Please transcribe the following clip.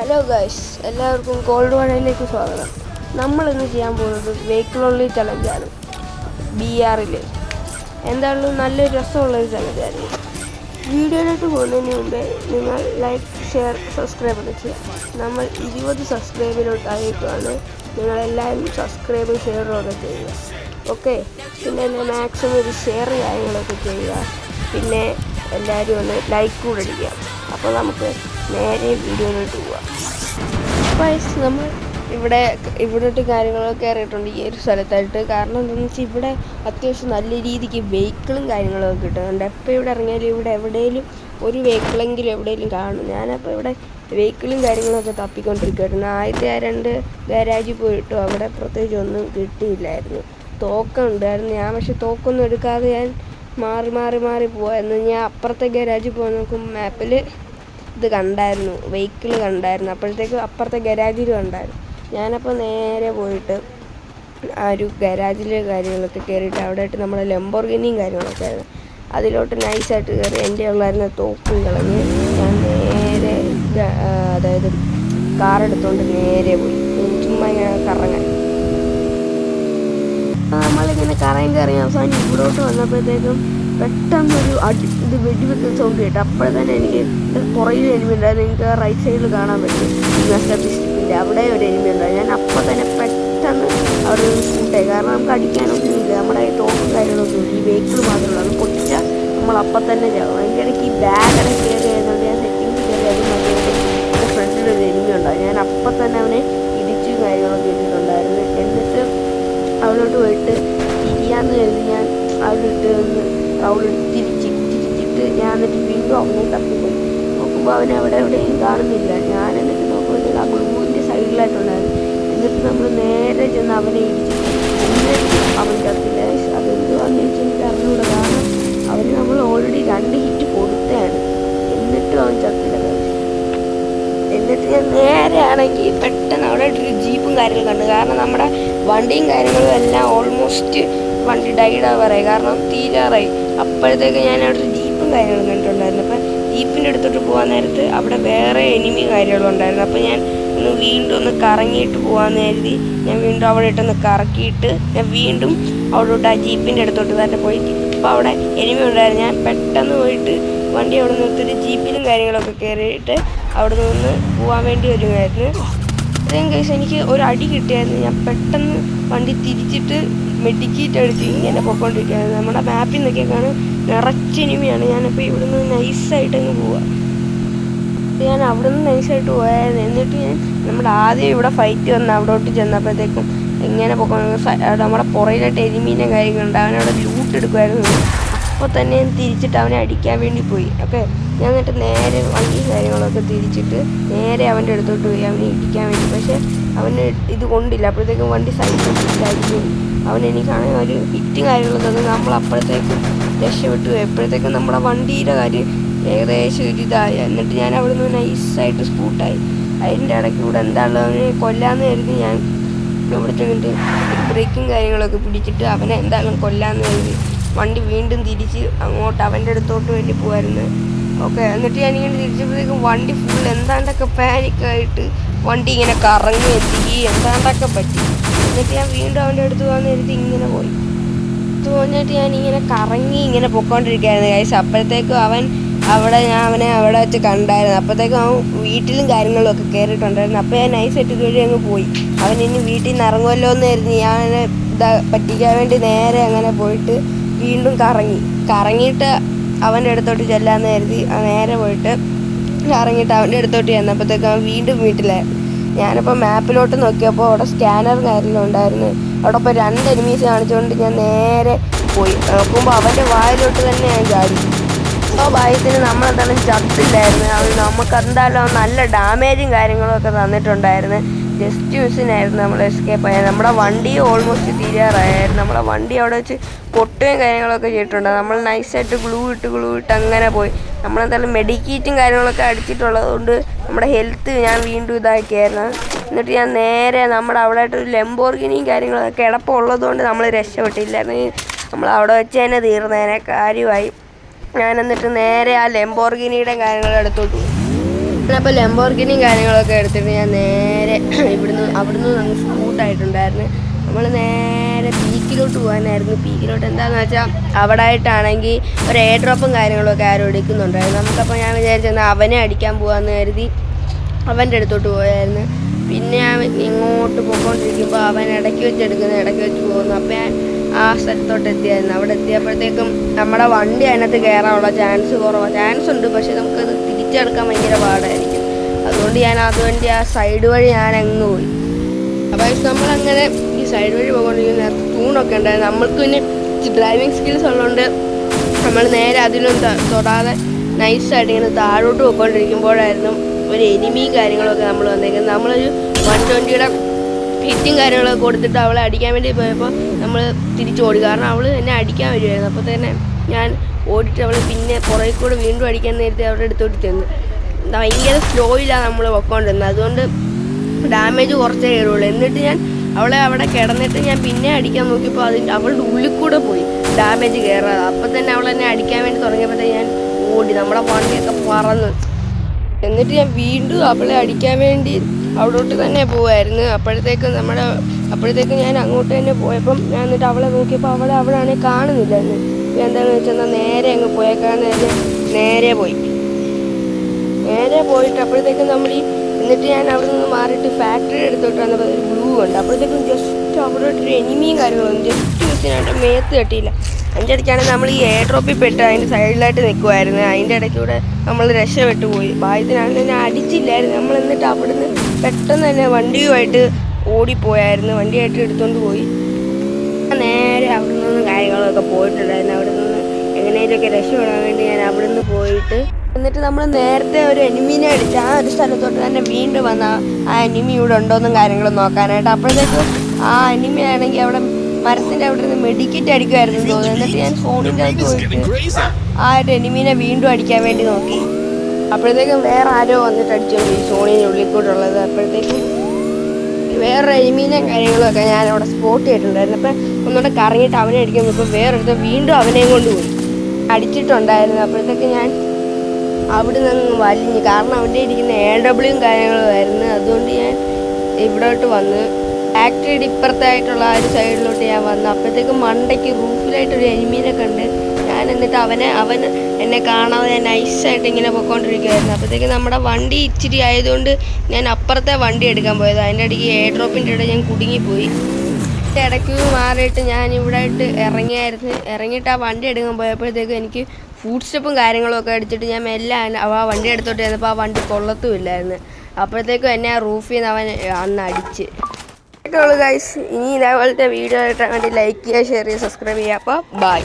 Hello guys, എല്ലാവർക്കും called വാഴയിലേക്ക് സ്വാഗതം. നമ്മളിന്ന് ചെയ്യാൻ പോകുന്നത് വെഹിക്കിൾ ഓൺലി ചലഞ്ചാണ്. BR എന്തായാലും നല്ലൊരു രസമുള്ളൊരു ചലഞ്ചാണ്. വീഡിയോയിലോട്ട് പോകുന്നതിന് മുമ്പേ നിങ്ങൾ ലൈക്ക്, ഷെയർ, സബ്സ്ക്രൈബ് ഒക്കെ ചെയ്യുക. നമ്മൾ 20 സബ്സ്ക്രൈബിലോട്ടായിരിക്കുകയാണ്. നിങ്ങളെല്ലാവരും സബ്സ്ക്രൈബും ഷെയറും ഒക്കെ ചെയ്യുക. ഓക്കെ, പിന്നെ മാക്സിമം ഒരു ഷെയർ കാര്യങ്ങളൊക്കെ ചെയ്യുക. പിന്നെ എല്ലാവരും ഒന്ന് ലൈക്ക് കൂടെ അടിക്കുക. അപ്പോൾ നമുക്ക് നേരെ വീഡിയോയിലോട്ട് പോവാം. അപ്പോൾ നമ്മൾ ഇവിടോട്ട് കാര്യങ്ങളൊക്കെ കയറിയിട്ടുണ്ട് ഈ ഒരു സ്ഥലത്തായിട്ട്. കാരണം എന്താണെന്ന് വെച്ചാൽ ഇവിടെ അത്യാവശ്യം നല്ല രീതിക്ക് വെഹിക്കിളും കാര്യങ്ങളൊക്കെ കിട്ടുന്നുണ്ട്. എപ്പോൾ ഇവിടെ ഇറങ്ങിയാലും ഇവിടെ എവിടെയെങ്കിലും ഒരു വെഹിക്കിളെങ്കിലും എവിടെയെങ്കിലും കാണും. ഞാനപ്പോൾ ഇവിടെ വെഹിക്കിളും കാര്യങ്ങളൊക്കെ തപ്പിക്കൊണ്ടിരിക്കുമായിരുന്നു. ആദ്യത്തെ 2 ഗാരാജിൽ പോയിട്ടു അവിടെ പ്രത്യേകിച്ച് ഒന്നും കിട്ടിയില്ലായിരുന്നു. തോക്കുണ്ടായിരുന്നു. ഞാൻ പക്ഷെ തോക്കൊന്നും എടുക്കാതെ ഞാൻ മാറി പോവായിരുന്നു. ഞാൻ അപ്പുറത്തെ ഗാരാജിൽ പോയി നോക്കുമ്പോൾ മാപ്പിൽ ഇത് കണ്ടായിരുന്നു, വെഹിക്കിൾ കണ്ടായിരുന്നു. അപ്പോഴത്തേക്ക് അപ്പുറത്തെ ഗരാജിൽ കണ്ടായിരുന്നു. ഞാനപ്പോൾ നേരെ പോയിട്ട് ആ ഒരു ഗരാജിലെ കാര്യങ്ങളൊക്കെ കയറിയിട്ട് അവിടെ ആയിട്ട് നമ്മുടെ ലംബോർഗിനിയും കാര്യങ്ങളൊക്കെ ആയിരുന്നു. അതിലോട്ട് നൈസായിട്ട് കയറി എൻ്റെ ഉള്ളായിരുന്ന തോക്കും കളഞ്ഞ് ഞാൻ നേരെ അതായത് കാറെടുത്തുകൊണ്ട് നേരെ പോയി. ചുമ്മാ ഇങ്ങനെ കറങ്ങാൻ. നമ്മളിങ്ങനെ കറങ്ങി അവസാനം ഇവിടോട്ട് വന്നപ്പോഴത്തേക്കും പെട്ടെന്നൊരു ഇത് വെടിവെക്കുന്ന സൗണ്ട് കേട്ടു. അപ്പോഴത്തന്നെ എനിക്ക് പുറകിൽ എനിമി ഉണ്ടായിരുന്നു. എനിക്ക് റൈറ്റ് സൈഡിൽ കാണാൻ പറ്റും. ഡിസ്ട്രിക്റ്റിൻ്റെ അവിടെ ഒരു എനിമി ഉണ്ടായി. ഞാൻ അപ്പോൾ തന്നെ പെട്ടെന്ന് അവിടെ നിന്ന് ഷൂട്ടായി. കാരണം നമുക്ക് അടിക്കാനൊന്നുമില്ല, നമ്മുടെ തോക്കും കാര്യങ്ങളൊന്നും ഈ വെഹിക്കിൾ മാത്രമേ ഉള്ളൂ. അത് പൊട്ടിച്ചാൽ നമ്മളപ്പം തന്നെ ചാവും. അതിൻ്റെ ഇടയ്ക്ക് ഈ ബാഗൊക്കെ കയറി ആയതുകൊണ്ട് ഞാൻ സെറ്റിങ്സ് കയറി അത് മറ്റേ എൻ്റെ ഫ്രണ്ടിലൊരു എനിമി ഉണ്ടായി. ഞാൻ അപ്പം തന്നെ അവനെ ഇടിച്ചു കാര്യങ്ങളൊക്കെ ഇട്ടിട്ടുണ്ടായിരുന്നു. എന്നിട്ട് അവളോട്ട് പോയിട്ട് തിരിയാന്ന് കരുതി ഞാൻ അവിടെ അവിടെ തിരിച്ചിട്ട് ഞാൻ എന്നിട്ട് വീണ്ടും അവനെ തപ്പിപ്പോയി. നോക്കുമ്പോൾ അവനെ അവിടെ എവിടെയും കാണുന്നില്ല. ഞാൻ എന്നിട്ട് നോക്കുമ്പോൾ ആ ഗ്ലൂവിൻ്റെ സൈഡിലായിട്ടുണ്ടായിരുന്നു. എന്നിട്ട് നമ്മൾ നേരെ ചെന്ന് അവനെ ഇടിച്ചിട്ട് എന്നിട്ട് അവൻ ചത്തില്ല. അതെന്തുവാന്ന് ചോദിച്ചാൽ എനിക്ക് അറിഞ്ഞൂടെ. കാരണം അവന് നമ്മൾ ഓൾറെഡി 2 ഹിറ്റ് കൊടുത്തതാണ്. എന്നിട്ടും അവൻ ചത്തില്ല. എന്നിട്ട് ഞാൻ നേരെ ആണെങ്കിൽ പെട്ടെന്ന് അവിടെ ഒരു ജീപ്പും കാര്യങ്ങളും കണ്ടു. കാരണം നമ്മുടെ വണ്ടിയും കാര്യങ്ങളും എല്ലാം ഓൾമോസ്റ്റ് വണ്ടി ഡൈഡാവാറായി. കാരണം തീരാറായി. അപ്പോഴത്തേക്ക് ഞാൻ അവിടെ ഒരു ജീപ്പും കാര്യങ്ങളും കണ്ടിട്ടുണ്ടായിരുന്നു. അപ്പം ജീപ്പിൻ്റെ അടുത്തോട്ട് പോകാൻ നേരത്ത് അവിടെ വേറെ എനിമി കാര്യങ്ങളും ഉണ്ടായിരുന്നു. അപ്പോൾ ഞാൻ വീണ്ടും ഒന്ന് കറങ്ങിയിട്ട് പോകാമെന്ന് കരുതി ഞാൻ വീണ്ടും അവിടെ ഇട്ടൊന്ന് കറക്കിയിട്ട് ഞാൻ വീണ്ടും അവിടോട്ട് ആ ജീപ്പിൻ്റെ അടുത്തോട്ട് തന്നെ പോയിട്ട് അപ്പോൾ അവിടെ എനിമി ഉണ്ടായിരുന്നു. ഞാൻ പെട്ടെന്ന് പോയിട്ട് വണ്ടി അവിടെ നിർത്തിയിട്ട് ജീപ്പിലും കാര്യങ്ങളൊക്കെ കയറിയിട്ട് അവിടെ നിന്ന് പോകാൻ വേണ്ടി വരുമായിരുന്നു. അത്രയും കേസ് എനിക്ക് ഒരു അടി കിട്ടിയായിരുന്നു. ഞാൻ പെട്ടെന്ന് വണ്ടി തിരിച്ചിട്ട് മെഡിക്കേറ്റ് അടിച്ച് ഇങ്ങനെ പൊയ്ക്കൊണ്ടിരിക്കുകയായിരുന്നു. നമ്മുടെ മാപ്പിൽ നിന്നൊക്കെ കാണും നിറച്ച് എനിമിയാണ്. ഞാനിപ്പോൾ ഇവിടെ നിന്ന് നൈസായിട്ടങ്ങ് പോവാം. ഞാൻ അവിടെ നിന്ന് നൈസായിട്ട് പോയായിരുന്നു. എന്നിട്ട് ഞാൻ നമ്മുടെ ആദ്യം ഇവിടെ ഫൈറ്റ് വന്ന് അവിടോട്ട് ചെന്നപ്പോഴത്തേക്കും ഇങ്ങനെ നമ്മുടെ പുറയിലായിട്ട് എനിമീനെ കാര്യങ്ങളുണ്ട്. അവനവിടെ ലൂട്ട് എടുക്കുമായിരുന്നു. അപ്പോൾ തന്നെ തിരിച്ചിട്ട് അവനെ അടിക്കാൻ വേണ്ടി പോയി. ഓക്കെ, ഞാൻ എന്നിട്ട് നേരെ വണ്ടി കാര്യങ്ങളൊക്കെ തിരിച്ചിട്ട് നേരെ അവൻ്റെ അടുത്തോട്ട് പോയി അവനെ ഇടിക്കാൻ വേണ്ടി. പക്ഷേ അവന് ഇത് കൊണ്ടില്ല. അപ്പോഴത്തേക്കും വണ്ടി സൈഡിലായിരിക്കും. എനിക്കാണെങ്കിൽ ഒരു ഹിറ്റും കാര്യങ്ങളും തന്നെ നമ്മൾ അപ്പോഴത്തേക്കും രക്ഷപ്പെട്ടു പോയി. എപ്പോഴത്തേക്കും നമ്മുടെ വണ്ടിയുടെ കാര്യം ഏകദേശം ഒരു ഇതായി. എന്നിട്ട് ഞാൻ അവിടെ നിന്ന് നൈസായിട്ട് സ്കൂട്ടായി. അതിൻ്റെ ഇടയ്ക്കൂടെ എന്താണല്ലോ അവനെ കൊല്ലാമെന്ന് കരുതി ഞാൻ ഇവിടെ ചെന്നിട്ട് ബ്രേക്കും കാര്യങ്ങളൊക്കെ പിടിച്ചിട്ട് അവനെ എന്തായാലും കൊല്ലാമെന്ന് കരുതി വണ്ടി വീണ്ടും തിരിച്ച് അങ്ങോട്ട് അവൻ്റെ അടുത്തോട്ട് വേണ്ടി പോകായിരുന്നു. ഓക്കെ, എന്നിട്ട് ഞാനിങ്ങനെ തിരിച്ചപ്പോഴത്തേക്കും വണ്ടി ഫുൾ എന്താണ്ടൊക്കെ പാനിക്കായിട്ട് വണ്ടി ഇങ്ങനെ കറങ്ങി എത്തി എന്താണ്ടൊക്കെ പറ്റി. എന്നിട്ട് ഞാൻ വീണ്ടും അവൻ്റെ അടുത്ത് പോകാൻ നേരത്തെ ഇങ്ങനെ പോയി. തോന്നിയിട്ട് ഞാൻ ഇങ്ങനെ കറങ്ങി ഇങ്ങനെ പൊയ്ക്കൊണ്ടിരിക്കുകയായിരുന്നു ഗൈസ്. അപ്പോഴത്തേക്കും ഞാൻ അവനെ അവിടെ വെച്ച് കണ്ടായിരുന്നു. അപ്പോഴത്തേക്കും അവൻ വീട്ടിലും കാര്യങ്ങളും ഒക്കെ കയറിയിട്ടുണ്ടായിരുന്നു. അപ്പോൾ ഞാൻ നൈസായിട്ട് ഇതുവഴി അങ്ങ് പോയി. അവൻ ഇനി വീട്ടിൽ നിന്ന് ഇറങ്ങുമല്ലോ എന്ന് കരുതി ഞാൻ പറ്റിക്കാൻ വേണ്ടി നേരെ അങ്ങനെ പോയിട്ട് വീണ്ടും കറങ്ങിയിട്ട് അവൻ്റെ അടുത്തോട്ട് ചെല്ലാമെന്ന് കരുതി നേരെ പോയിട്ട് കറങ്ങിയിട്ട് അവൻ്റെ അടുത്തോട്ട് ചെന്നപ്പോഴത്തേക്ക് അവൻ വീണ്ടും വീട്ടിലായിരുന്നു. ഞാനിപ്പോൾ മാപ്പിലോട്ട് നോക്കിയപ്പോൾ അവിടെ സ്കാനർ കാര്യങ്ങളും ഉണ്ടായിരുന്നു. അവിടെ ഇപ്പോൾ 2 എനിമീസ് കാണിച്ചുകൊണ്ട് ഞാൻ നേരെ പോയി നോക്കുമ്പോൾ അവൻ്റെ വായിലോട്ട് തന്നെ ഞാൻ ചാടി. ആ ഭയത്തിന് നമ്മളെന്തായാലും ചത്തില്ലായിരുന്നു. നമുക്ക് എന്തായാലും നല്ല ഡാമേജും കാര്യങ്ങളും ഒക്കെ തന്നിട്ടുണ്ടായിരുന്നു. ജസ്റ്റ് മിസ്സിനായിരുന്നു നമ്മൾ എസ്കേപ്പ് ആയത്. നമ്മുടെ വണ്ടി ഓൾമോസ്റ്റ് തീരാറായിരുന്നു. നമ്മളെ വണ്ടി അവിടെ വെച്ച് പൊട്ടുകയും കാര്യങ്ങളൊക്കെ ചെയ്തിട്ടുണ്ട്. നമ്മൾ നൈസായിട്ട് ഗ്ലൂ ഇട്ട് അങ്ങനെ പോയി. നമ്മളെന്തായാലും മെഡിക്കേറ്റും കാര്യങ്ങളൊക്കെ അടിച്ചിട്ടുള്ളത് കൊണ്ട് നമ്മുടെ ഹെൽത്ത് ഞാൻ വീണ്ടും ഇതാക്കിയായിരുന്നു. എന്നിട്ട് ഞാൻ നേരെ നമ്മുടെ അവിടെ ആയിട്ടൊരു ലംബോർഗിനിയും കാര്യങ്ങളൊക്കെ കിടപ്പുള്ളതുകൊണ്ട് നമ്മൾ രക്ഷപ്പെട്ടില്ലായിരുന്നു. നമ്മൾ അവിടെ വെച്ച് തന്നെ തീർന്നതിനെ കാര്യമായി. ഞാൻ എന്നിട്ട് നേരെ ആ ലംബോർഗിനിയുടെ കാര്യങ്ങളുടെ അടുത്തോട്ട് പോയി. അപ്പോൾ ലംബോർഗിനിയും കാര്യങ്ങളൊക്കെ എടുത്തിട്ട് ഞാൻ നേരെ അവിടുന്ന് നമുക്ക് സ്കൂട്ടായിട്ടുണ്ടായിരുന്നു. നമ്മൾ നേരെ പീക്കിലോട്ട് പോകാനായിരുന്നു. പീക്കിലോട്ട് എന്താണെന്ന് വെച്ചാൽ അവിടെ ആയിട്ടാണെങ്കിൽ ഒരു എയർ ഡ്രോപ്പും കാര്യങ്ങളൊക്കെ ആരും എടുക്കുന്നുണ്ടായിരുന്നു. നമുക്കപ്പോൾ ഞാൻ വിചാരിച്ചെന്നാൽ അവനെ അടിക്കാൻ പോകാമെന്ന് കരുതി അവൻ്റെ അടുത്തോട്ട് പോയായിരുന്നു. പിന്നെ ഞാൻ ഇങ്ങോട്ട് പോയിക്കൊണ്ടിരിക്കുമ്പോൾ അവൻ ഇടയ്ക്ക് വെച്ച് പോകുന്നു. അപ്പോൾ ഞാൻ ആ സ്ഥലത്തോട്ട് എത്തിയായിരുന്നു. അവിടെ എത്തിയപ്പോഴത്തേക്കും നമ്മുടെ വണ്ടി അതിനകത്ത് കയറാനുള്ള ചാൻസ് ഉണ്ട്, പക്ഷെ നമുക്കത് തിരിച്ചെടുക്കാൻ ഭയങ്കര പാടായിരിക്കും. അതുകൊണ്ട് ഞാൻ അതുവണ്ടി ആ സൈഡ് വഴി ഞാൻ അങ്ങ് പോയി. അപ്പോൾ നമ്മളങ്ങനെ ഈ സൈഡ് വഴി പോയിക്കൊണ്ടിരിക്കുന്ന തൂണൊക്കെ ഉണ്ടായിരുന്നു. നമ്മൾക്ക് പിന്നെ ഡ്രൈവിംഗ് സ്കിൽസ് ഉള്ളതുകൊണ്ട് നമ്മൾ നേരെ അതിലൊന്നും തൊടാതെ നൈസായിട്ട് ഇങ്ങനെ താഴോട്ട് പോയിക്കൊണ്ടിരിക്കുമ്പോഴായിരുന്നു ഒരു എനിമിയും കാര്യങ്ങളൊക്കെ നമ്മൾ വന്നേക്കുന്നത്. നമ്മളൊരു 120യുടെ ഹിറ്റും കാര്യങ്ങളൊക്കെ കൊടുത്തിട്ട് അവളെ അടിക്കാൻ വേണ്ടി പോയപ്പോൾ നമ്മൾ തിരിച്ചോടി. കാരണം അവൾ എന്നെ അടിക്കാൻ വരുമായിരുന്നു. അപ്പോൾ തന്നെ ഞാൻ ഓടിയിട്ട് അവൾ പിന്നെ പുറകെ കൂടെ വീണ്ടും അടിക്കാൻ നേരത്തെ അവരുടെ അടുത്തോട്ട് ചെന്ന്. ഭയങ്കര സ്ലോയിലാണ് നമ്മൾ പൊയ്ക്കൊണ്ടിരുന്നത്. അതുകൊണ്ട് ഡാമേജ് കുറച്ചേ കയറുള്ളൂ. എന്നിട്ട് ഞാൻ അവളെ അവിടെ കിടന്നിട്ട് ഞാൻ പിന്നെ അടിക്കാൻ നോക്കിയപ്പോൾ അവളുടെ ഉള്ളിൽ കൂടെ പോയി ഡാമേജ് കയറാതെ. അപ്പം തന്നെ അവളെന്നെ അടിക്കാൻ വേണ്ടി തുടങ്ങിയപ്പോഴത്തേക്ക് ഞാൻ ഓടി. നമ്മുടെ വണ്ടിയൊക്കെ പറന്ന്. എന്നിട്ട് ഞാൻ വീണ്ടും അവളെ അടിക്കാൻ വേണ്ടി അവിടോട്ട് തന്നെ പോവായിരുന്നു. അപ്പോഴത്തേക്ക് ഞാൻ അങ്ങോട്ട് തന്നെ പോയപ്പം ഞാൻ എന്നിട്ട് അവളെ നോക്കിയപ്പോൾ അവിടെയാണെങ്കിൽ കാണുന്നില്ലായിരുന്നു. അപ്പോൾ എന്താണെന്ന് വെച്ചാൽ നേരെ അങ്ങ് പോയേക്കാന്ന് നേരെ പോയിട്ട് അപ്പോഴത്തേക്കും എന്നിട്ട് ഞാൻ അവിടെ നിന്ന് മാറിയിട്ട് ഫാക്ടറി എടുത്തോട്ട് വന്നപ്പോൾ ഒരു ബ്ലൂ ഉണ്ട്. അപ്പോഴത്തേക്കും ജസ്റ്റ് അവിടെ ഒരു എനിമിയും കാര്യങ്ങളും ജസ്റ്റ് മിസ്സിനായിട്ട് മേത്ത് കെട്ടിയില്ല. അതിൻ്റെ ഇടയ്ക്കാണെങ്കിൽ നമ്മൾ ഈ എയർ ഡ്രോപ്പിൽ പെട്ട് അതിൻ്റെ സൈഡിലായിട്ട് നിൽക്കുമായിരുന്നു. അതിൻ്റെ ഇടയ്ക്കൂടെ നമ്മൾ രക്ഷപ്പെട്ടു പോയി. ഭാഗ്യത്തിനാണെങ്കിൽ എന്നെ അടിച്ചില്ലായിരുന്നു. നമ്മൾ എന്നിട്ട് അവിടുന്ന് പെട്ടെന്ന് തന്നെ വണ്ടിയുമായിട്ട് ഓടിപ്പോയായിരുന്നു. വണ്ടിയായിട്ട് എടുത്തുകൊണ്ട് പോയി. നേരെ അവിടെ നിന്ന് കാര്യങ്ങളൊക്കെ പോയിട്ടുണ്ടായിരുന്നു. അവിടെ നിന്ന് എങ്ങനെയൊക്കെ രക്ഷപ്പെടാൻ വേണ്ടി ഞാൻ അവിടെ നിന്ന് പോയിട്ട് എന്നിട്ട് നമ്മൾ നേരത്തെ ഒരു എനിമീനെ അടിച്ച് ആ ഒരു സ്ഥലത്തോട്ട് തന്നെ വീണ്ടും വന്ന ആ എനിമി ഇവിടെ ഉണ്ടോയെന്നും കാര്യങ്ങളും നോക്കാനായിട്ട്. അപ്പോഴത്തേക്കും ആ എനിമി ആണെങ്കിൽ അവിടെ മരത്തിൻ്റെ അവിടെ നിന്ന് മെഡിക്കറ്റ് അടിക്കുമായിരുന്നു തോന്നുന്നു. എന്നിട്ട് ഞാൻ ഫോണിൻ്റെ അകത്ത് പോയിട്ട് ആ ഒരു എനിമീനെ വീണ്ടും അടിക്കാൻ വേണ്ടി നോക്കി. അപ്പോഴത്തേക്കും വേറെ ആരോ വന്നിട്ട് അടിച്ചോളൂ ഈ സോണിൻ്റെ ഉള്ളിൽ കൂട്ടുള്ളത്. അപ്പോഴത്തേക്കും വേറൊരു എനിമീനെയും കാര്യങ്ങളൊക്കെ ഞാൻ അവിടെ സ്പോട്ട് ചെയ്തിട്ടുണ്ടായിരുന്നു. അപ്പം ഒന്നുകൂടെ കറങ്ങിയിട്ട് അവനെ അടിക്കാൻ നോക്കുമ്പോൾ വേറൊരുത്തർ വീണ്ടും അവനെയും കൊണ്ട് പോയി അടിച്ചിട്ടുണ്ടായിരുന്നു. അപ്പോഴത്തേക്ക് ഞാൻ അവിടെ നിന്ന് വലിഞ്ഞു. കാരണം അവൻ്റെ ഇരിക്കുന്ന AW കാര്യങ്ങളുമായിരുന്നു. അതുകൊണ്ട് ഞാൻ ഇവിടോട്ട് വന്ന് ഫാക്ടറിയുടെ ഇപ്പുറത്തായിട്ടുള്ള ആ ഒരു സൈഡിലോട്ട് ഞാൻ വന്നു. അപ്പോഴത്തേക്കും മണ്ടയ്ക്ക് റൂഫിലായിട്ടൊരു എനിമീനെ കണ്ട് ഞാൻ എന്നിട്ട് അവൻ എന്നെ കാണാതെ ഞാൻ നൈസായിട്ട് ഇങ്ങനെ പോയിക്കൊണ്ടിരിക്കുമായിരുന്നു. അപ്പോഴത്തേക്കും നമ്മുടെ വണ്ടി ഇച്ചിരി ആയതുകൊണ്ട് ഞാൻ അപ്പുറത്തെ വണ്ടി എടുക്കാൻ പോയത്. അതിൻ്റെ ഇടയ്ക്ക് എയർ ഡ്രോപ്പിൻ്റെ ഇടയിൽ ഞാൻ കുടുങ്ങിപ്പോയി. ഇടയ്ക്ക് മാറിയിട്ട് ഞാൻ ഇവിടെ ആയിട്ട് ഇറങ്ങിയിട്ട് ആ വണ്ടി എടുക്കാൻ പോയപ്പോഴത്തേക്കും എനിക്ക് ഫുഡ് സ്റ്റെപ്പും കാര്യങ്ങളും ഒക്കെ അടിച്ചിട്ട് ഞാൻ എല്ലാം ആ വണ്ടി എടുത്തോട്ട് ചെന്നപ്പോൾ ആ വണ്ടി കൊള്ളത്തുമില്ലായിരുന്നു. അപ്പോഴത്തേക്കും എന്നെ ആ റൂഫിൽ നിന്ന് അവൻ അന്ന് അടിച്ച്. ഗൈസ്, ഇനി ഇതേപോലത്തെ വീഡിയോ ആയിട്ട് വേണ്ടി ലൈക്ക് ചെയ്യുക, ഷെയർ ചെയ്യുക, സബ്സ്ക്രൈബ് ചെയ്യുക. അപ്പോൾ ബൈ.